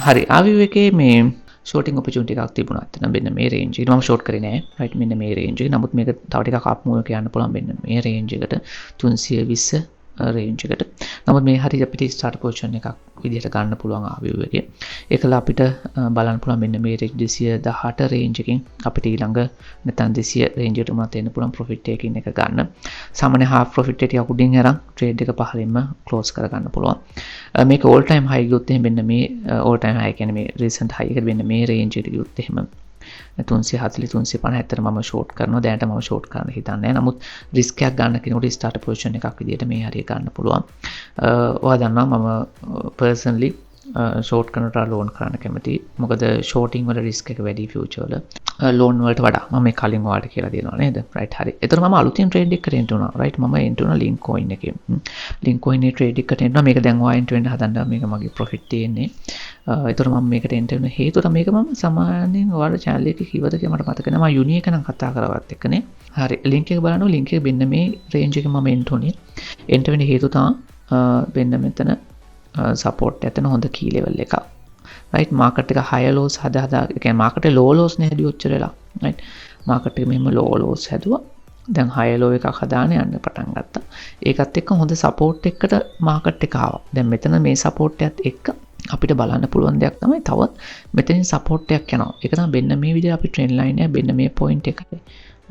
හරි ආවිව් එකේ මේ ෂෝටින් ඔපචුනිටි එකක් තිබුණා. එතන මෙන්න මේ රේන්ජ් එක. මම ෂෝට් කරේ නෑ. රයිට් මෙන්න මේ රේන්ජ් එක. නමුත් මේක තව ටිකක් අප් මූව් එක යන්න පුළුවන් මෙන්න මේ රේන්ජ් එකට 320 රේන්ජ් එකට. නමුත් මේ හරිය අපිට ස්ටාර්ට් පොසිෂන් එකක් විදිහට ගන්න පුළුවන් ආවිව් එකේ. ඒකලා අපිට බලන්න පුළුවන් මෙන්න මේ රේන්ජ් 218 රේන්ජ් එකකින් අපිට ඊළඟ නැත්නම් 200 රේන්ජ් එකට උනත් එන්න පුළුවන් ප්‍රොෆිට් එකකින් එක ගන්න. සාමාන්‍ය half ප්‍රොෆිට් එක ටිකක් උඩින් අරන් ට්‍රේඩ් එක පහළින්ම ක්ලෝස් කර ගන්න පුළුවන්. මේක all time high ගියොත් එහෙනම් මෙන්න මේ all time high කියන්නේ මේ recent high එකට මෙන්න මේ රේන්ජ් එකට ගියොත් එහෙම 340 350 ඇත්තට මම ෂෝට් කරනවා. දැනට මම ෂෝට් කරන්න හිතන්නේ නැහැ. නමුත් රිස්ක් එකක් ගන්න කෙනෙකුට ස්ටාර්ට් පොසිෂන් එකක් විදිහට මේ හරිය ගන්න පුළුවන්. ඔයා දන්නවා මම පර්සනලි ෂෝට් කරනට ලෝන් කරන්න කැමති. මොකද ෂෝටින් වල රිස්ක් එක වැඩි ෆියුචර් වල ලෝන් වලට වඩා. මම මේ කලින් ඔයාලට කියලා දෙනවා නේද? රයිට් හරි. ඒතර මම අලුතින් ට්‍රේඩ් එකකට එන්ට් වුණා. රයිට් මම එන්ට් වුණා ලින්ක් කොයින් එකේ. ලින්ක් කොයින් එකේ ට්‍රේඩ් එකකට එන්ට් වුණා. මේක දැන් ඔයා එන්ට් වෙන්න හදන්න මේක මගේ ප්‍රොෆිට් තියෙන්නේ. ඒතර මම මේකට එන්ට් වෙන හේතුව තමයි මේක මම සාමාන්‍යයෙන් ඔයාලට channel එකේ කිව්වද කියලා මට මතක නැහැ. මම යුනි එක නම් කතා කරවත් එක්කනේ. හරි. ලින්ක් එක බලනවා. ලින්ක් එක මෙන්න මේ රේන්ජ් එකේ මම එන්ට් වුණේ. එන්ට් වෙන හේතුව තමයි මෙන්න මෙතන සපෝට් ඇතන හොඳ කී ලෙවල් එකක්. right market එක higher lows හදා ඒ කියන්නේ market එක low lows නේ හැදුවේ ඔච්චර වෙලා right market එක මෙහෙම low lows හැදුවා දැන් higher low එකක් හදාන යන්න පටන් ගත්තා ඒකත් එක්ක හොඳ support එකකට market එක ආවා දැන් මෙතන මේ support එකත් එක්ක අපිට බලන්න පුළුවන් දෙයක් තමයි තවත් මෙතනින් support එකක් යනවා ඒක තමයි මෙන්න මේ විදිහට අපි trend line එක මෙන්න මේ point එකයි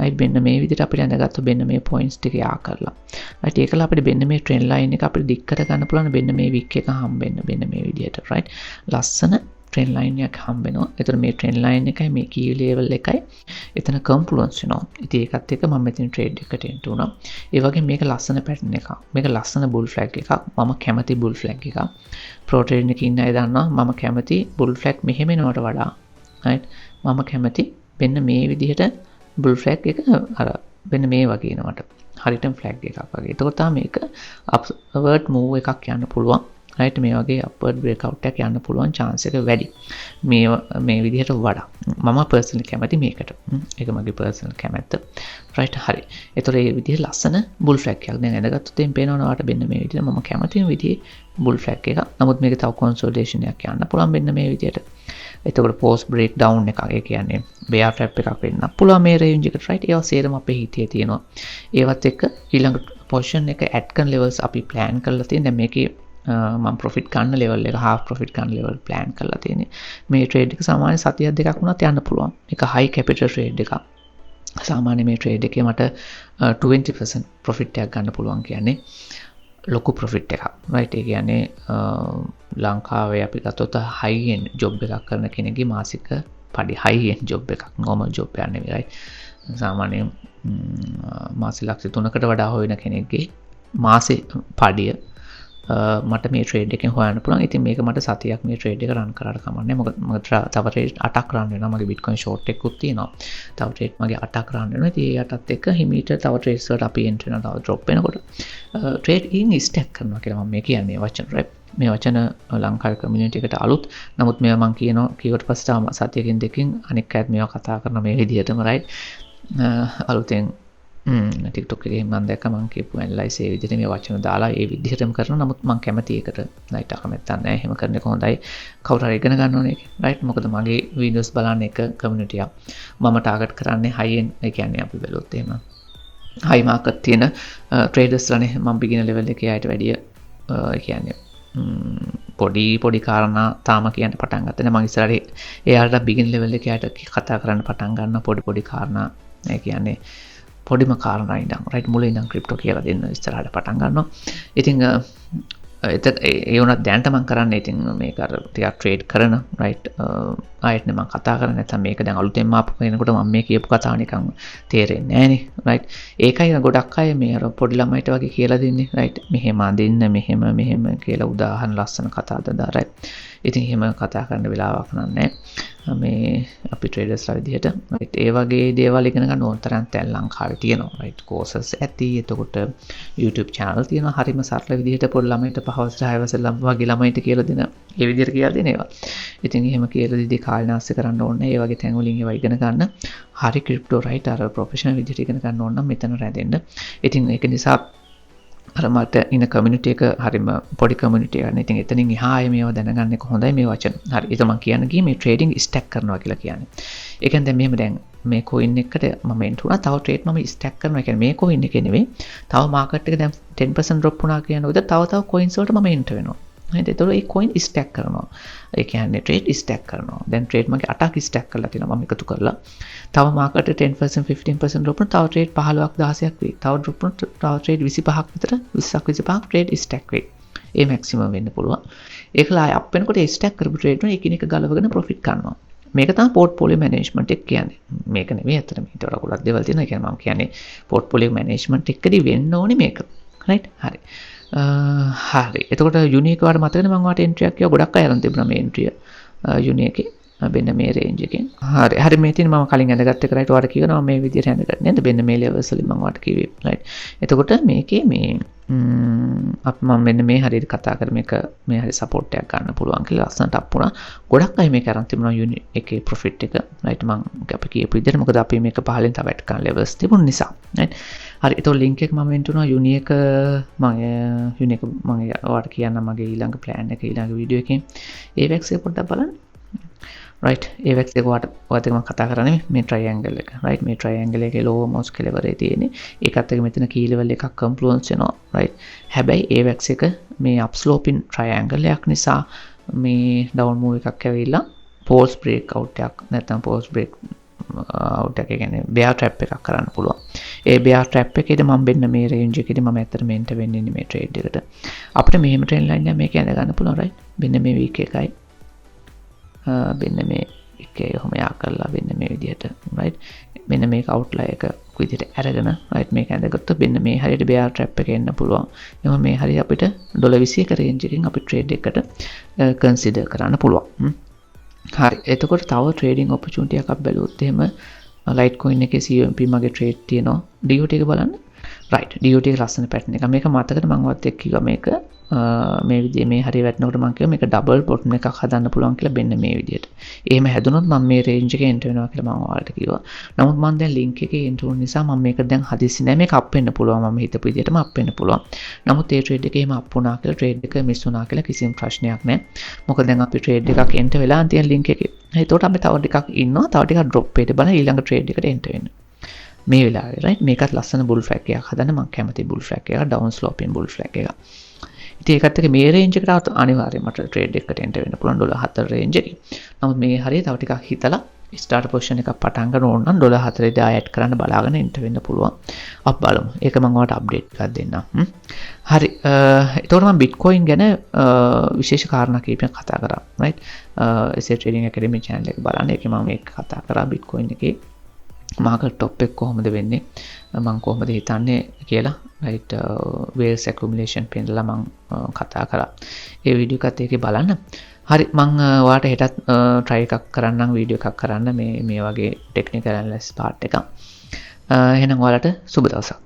right මෙන්න මේ විදිහට අපිට අඳගත්තු මෙන්න මේ points ටික යා කරලා right ඒකලා අපිට මෙන්න මේ trend line එක අපිට දික් කර ගන්න පුළුවන් මෙන්න මේ wick එක හම්බෙන්න මෙන්න මේ විදිහට right ලස්සන trend line එකක් හම්බ වෙනවා. ඒතර මේ trend line එකයි මේ key level එකයි එතන confluence වෙනවා. ඉතින් ඒකත් එක්ක මම මෙතන trade එකට එන්ට් වුණා. ඒ වගේ මේක ලස්සන pattern එකක්. මේක ලස්සන bull flag එකක්. මම කැමති bull flag එකක්. pro trading එකේ ඉන්න අය දන්නවා මම කැමති bull flag මෙහෙම එනවට වඩා right මම කැමති මෙන්න මේ විදිහට bull flag එක අර මෙන්න මේ වගේ එනවට. හරියටම flag එකක් වගේ. එතකොට තමයි මේක upward move එකක් යන්න පුළුවන්. right මේ වගේ upward breakout එකක් යන්න පුළුවන් chance එක වැඩි. මේ විදිහට වඩා. මම personally කැමති මේකට. ඒක මගේ personal කැමැත්ත. right හරි. ඒතර මේ විදිහට ලස්සන bull flag එකක්. දැන් ඇඳගත්තොත් එම් පේනවා ඔයාලට මෙන්න මේ විදිහට මම කැමතිම විදිහේ bull flag එකක්. නමුත් මේක තව consolidation එකක් යන්න පුළුවන් මෙන්න මේ විදිහට. එතකොට post breakdown එකක්. ඒ කියන්නේ bear trap එකක් වෙන්න පුළුවන් මේ range එකට right. ඒවා සේරම අපේ හිතේ තියෙනවා. ඒවත් එක්ක ඊළඟ position එක add කරන levels අපි plan කරලා තියෙන. දැන් මේකේ මම ප්‍රොෆිට් ගන්න ලෙවල් එක half ප්‍රොෆිට් ගන්න ලෙවල් ප්ලෑන් කරලා තියෙන්නේ මේ ට්‍රේඩ් එක සාමාන්‍ය සතියක් දෙකක් වුණත් යන්න පුළුවන් මේක high capital ට්‍රේඩ් එකක් සාමාන්‍ය මේ ට්‍රේඩ් එකේ මට 20% ප්‍රොෆිට් එකක් ගන්න පුළුවන් කියන්නේ ලොකු ප්‍රොෆිට් එකක් right ඒ කියන්නේ ලංකාවේ අපි ගත්තොත් high end job එකක් කරන කෙනෙක්ගේ මාසික පඩි high end job එකක් normal job එකක් නෙවෙයි right සාමාන්‍ය මාසික ලක්ෂ 3කට වඩා හොයන කෙනෙක්ගේ මාසේ පඩිය මට මේ ට්‍රේඩ් එකෙන් හොයන්න පුළුවන්. ඉතින් මේක මට සතියක් මේ ට්‍රේඩ් එක රන් කරාට කමන්නේ. මොකද තව ට්‍රේඩ් 8ක් රන් වෙනවා. මගේ Bitcoin short එකකුත් තියෙනවා. තව ට්‍රේඩ් මගේ 8ක් රන් වෙනවා. ඉතින් ඒ 8ත් එක්ක හිමීට තව ට්‍රේඩ්ස් වලට අපි එන්ට් වෙනවා. තව drop වෙනකොට ට්‍රේඩ් ඉන් ස්ටැක් කරනවා කියලා මම මේ කියන්නේ මේ වචන right. මේ වචන ලංකාවේ කමියුනිටි එකට අලුත්. නමුත් මේවා මම කියනවා කීවට පස්සේ තව සතියකින් දෙකකින් අනෙක් අයත් මේවා කතා කරන මේ විදිහටම right. අලුතෙන් TikTok එකේ මම දැක්ක මම කියපු ඇනලයිස් ඒ විදිහට මේ වචන දාලා ඒ විදිහටම කරනවා නමුත් මම කැමති ඒකට ලයිට් අකමැත්තක් නැහැ එහෙම කරන එක හොඳයි කවුරු හරි ඉගෙන ගන්න ඕනේ ඒක රයිට් මොකද මගේ වීඩියෝස් බලන්න එක කමියුනිටි එක මම ටාගට් කරන්නේ හයි එන්ඩ් ඒ කියන්නේ අපි බැලුවොත් එහෙම හයි මාකට් තියෙන ට්‍රේඩර්ස්ලානේ මම බිගිනර් ලෙවල් එකේ අයට වැඩිය ඒ කියන්නේ පොඩි කාරණා තාම කියන්න පටන් ගත්තා නේ මම ඉස්සරහට එයාලට බිගිනර් ලෙවල් එකේ අයට කතා කරන්න පටන් ගන්න පොඩි කාරණා ඒ කියන්නේ පොඩිම කාරණා ඉඳන් රයිට් මුලින් ඉඳන් ක්‍රිප්ටෝ කියලා දෙන්න ඉස්සරහට පටන් ගන්නවා. ඉතින් ඒ වුණත් දැනට මම කරන්නේ ඉතින් මේක අර ටිකක් ට්‍රේඩ් කරන රයිට් ආයෙත් මම කතා කරන්නේ නැත්නම් මේක දැන් අලුතෙන්ම ආපු කෙනෙකුට මම මේ කියපු කතාව නිකන් තේරෙන්නේ නැහනේ රයිට්. ඒකයි ගොඩක් අය මේ අර පොඩි ළමයිට වගේ කියලා දෙන්නේ රයිට්. මෙහෙම අදින්න මෙහෙම කියලා උදාහරණ ලස්සන කතා දදා රයිට්. ඉතින් එහෙම කතා කරන්න වෙලාවක් නැහැ. මේ අපි ට්‍රේඩර්ස්ලා විදිහට රයිට් ඒ වගේ දේවල් ඉගෙන ගන්න ඕන තරම් දැන් ලංකාවේ තියෙනවා රයිට් කෝසස් ඇති එතකොට YouTube channel තියෙනවා හරිම සරල විදිහට පොඩි ළමයිට 5 වසර 6 වසර වගේ ළමයිට කියලා දෙන ඒ විදිහට කියලා දෙන ඒවා. ඉතින් එහෙම කියලා දෙදී කාලනාස්ති කරන්න ඕනේ. ඒ වගේ තැන් වලින් ඒවා ඉගෙන ගන්න. හරි ක්‍රිප්ටෝ රයිට් අර ප්‍රොෆෙෂනල් විදිහට ඉගෙන ගන්න ඕන නම් මෙතන රැඳෙන්න. ඉතින් ඒක නිසා අර මට ඉන්න කමියුනිටි එක හරිම පොඩි කමියුනිටි එකක් නේ. ඉතින් එතනින් එහා ආයේ මේවා දැනගන්න එක හොඳයි මේ වචන. හරි. ඒක මම කියන්න ගියේ මේ ට්‍රේඩින් ස්ටැක් කරනවා කියලා කියන්නේ. ඒ කියන්නේ දැන් මෙහෙම දැන් මේ coin එකට මම එන්ට් වුණා. තව ට්‍රේඩ් මම ස්ටැක් කරනවා. ඒ කියන්නේ මේ coin එකේ නෙවෙයි. තව මාකට් එක දැන් 10% drop වුණා කියනකොට තව coins වලට මම එන්ට් වෙනවා. හරිද? ඒතකොට මේ coin ස්ටැක් කරනවා. ඒ කියන්නේ ට්‍රේඩ් ස්ටැක් කරනවා. දැන් ට්‍රේඩ් මගේ 8ක් ස්ටැක් කරලා තියෙනවා මම එකතු කරලා. තව මාකට් 10% 15% drop වුණා. තව ට්‍රේඩ් 15ක් 16ක් වෙයි. තව drop වුණා. තව ට්‍රේඩ් 25ක් විතර 20ක් 25ක් ට්‍රේඩ් ස්ටැක් වෙයි. ඒ මැක්සිමම් වෙන්න පුළුවන්. ඒකලා ආය අප් වෙනකොට ඒ ස්ටැක් කරපු ට්‍රේඩ් වල එකිනෙක ගලවගෙන ප්‍රොෆිට් ගන්නවා. මේක තමයි පෝර්ට්ෆෝලියෝ මැනේජ්මන්ට් එක කියන්නේ. මේක නෙමෙයි අතන ඊට වඩා ගොඩක් දේවල් තියෙනවා. ඒ කියන්නේ මම කියන්නේ පෝර්ට්ෆෝලියෝ මැනේජ්මන්ට් එකදී වෙන්න ඕනේ මේක. රයිට්? හරි. හරි. එතකොට යුනික් වාට මතකද මම වාට එන්ට්‍රි එකක් කිව්වා ගොඩක් අය අරන් තිබුණා මේ එන්ට්‍රිය යුනික් එකේ. මෙන්න මේ රේන්ජ් එකෙන්. හරි. හරි මේ තියෙන මම කලින් ඇඳගත්ත එක රයිට් වාට කියනවා මේ විදිහට ඇඳගන්න නේද? මෙන්න මේ ලෙවල්ස් වලින් මම වාට කිව්වේ. රයිට්. එතකොට මේකේ මේ අපි මම මෙන්න මේ හරියට කතා කර මේක මේ හරිය සපෝට් එකක් ගන්න පුළුවන් කියලා ලස්සනට අප් වුණා. ගොඩක් අය මේක අරන් තිබුණා යුනික් එකේ ප්‍රොෆිට් එක. රයිට් මම අපි කියපු විදිහට මොකද අපි මේක පහලින් තව ඇඩ් කරන ලෙවල්ස් තිබුණ නිසා. රයිට්. හරි. ඒතකොට ලින්ක් එක මම එන්ට් වුණා යුනික් යුනික් මම ඔයාලට කියන්නම් මගේ ඊළඟ ප්ලෑන් එක ඊළඟ වීඩියෝ එකේ. AVAX එක පොඩ්ඩක් බලන්න. right AVAX එක ඔයාලට මම කතා කරන්නේ මේ triangle එක right මේ triangle එකේ lowermost කෙලවර තියෙන්නේ ඒකත් එක්ක මෙතන key level එකක් confluence වෙනවා right හැබැයි AVAX එක මේ upsloping triangle එකක් නිසා මේ down move එකක් ඇවිල්ලා pulse break out එකක් නැත්නම් pulse break out එක කියන්නේ bear trap එකක් කරන්න පුළුවන් ඒ bear trap එකේදී මම මෙන්න මේ range එකේදී මම ඇත්තටම enter වෙන්නේ මේ trade එකට අපිට මෙහෙම trend line එක මේක ඇඳ ගන්න පුළුවන් right මෙන්න මේ week එකයි මෙන්න මේ එකේ කොහොම යා කරලා මෙන්න මේ විදිහට right මෙන්න මේක outlier එක විදිහට අරගෙන right මේක ඇඳගත්තොත් මෙන්න මේ හරියට bear trap එක එන්න පුළුවන් එහම මේ හරිය අපිට $21 range එකකින් අපි trade එකකට consider කරන්න පුළුවන් හරි එතකොට තව trading opportunity එකක් බැලුවොත් එහෙම Litecoin එකේ CMP මගේ trade තියෙනවා DOT එක බලන්න right DOT එක ලස්සන pattern එක මේක මතකද මම වත් එක්ක කිව්වා මේක මේ විදිහේ මේ හරිය වැටෙනකොට මම කියවා මේක ඩබල් බොටම් එකක් හදන්න පුළුවන් කියලා මෙන්න මේ විදිහට. එහෙම හැදුනොත් මම මේ රේන්ජ් එකේ එන්ටර් වෙනවා කියලා මම ඔයාලට කිව්වා. නමුත් මම දැන් ලින්ක් එකේ එන්ටර් වුන නිසා මම මේක දැන් හදිස්සි නෑ මේක අප් වෙන්න පුළුවන් මම හිතපු විදිහටම අප් වෙන්න පුළුවන්. නමුත් ඒ ට්‍රේඩ් එකේ එහෙම අප් වුණා කියලා ට්‍රේඩ් එක මිස් වුණා කියලා කිසිම ප්‍රශ්නයක් නෑ. මොකද දැන් අපි ට්‍රේඩ් එකක් එන්ටර් වෙලා තියෙන ලින්ක් එකේ. ඒතකොට අපි තව ටිකක් ඉන්නවා තව ටිකක් ඩ්‍රොප් වෙන්න බලලා ඊළඟ ට්‍රේඩ් එකට එන්ටර් වෙන්න. මේ වෙලාවේ right මේකත් ලස්සන බුල් ෆ්ලැග් එකක් හදන්න මම කැමති බුල් ෆ්ලැග් එකක් ඩවුන් ස්ලෝපින් බුල් ෆ්ලැග් එකක්. ඉතින් ඒකත් එක්ක මේ රේන්ජ් එකට આવත් අනිවාර්යයෙන්ම මට ට්‍රේඩ් එකකට එන්ටර් වෙන්න පුළුවන් $4 රේන්ජ් එකේ. නමුත් මේ හරිය තව ටිකක් හිතලා ස්ටාර්ට් පොසිෂන් එකක් පටන් ගන්න ඕන නම් $4 දී ඇඩ් කරන්න බලාගෙන එන්ටර් වෙන්න පුළුවන්. අපි බලමු. ඒක මම ඔයාලට අප්ඩේට් එකක් දෙන්නම්. හරි. එතකොට මම Bitcoin ගැන විශේෂ කාරණා කිහිපයක් කතා කරා. right. SA Trading Academy channel එක බලන්න. ඒකේ මම මේක කතා කරා Bitcoin එකේ market top එක කොහොමද වෙන්නේ මම කොහොමද හිතන්නේ කියලා right whales accumulation පෙන්නලා මම කතා කරා ඒ වීඩියෝ එකත් ඒකේ බලන්න හරි මම ඔයාලට හෙටත් try එකක් කරන්නම් වීඩියෝ එකක් කරන්න මේ වගේ technical analysis part එක එහෙනම් ඔයාලට සුබ දවසක්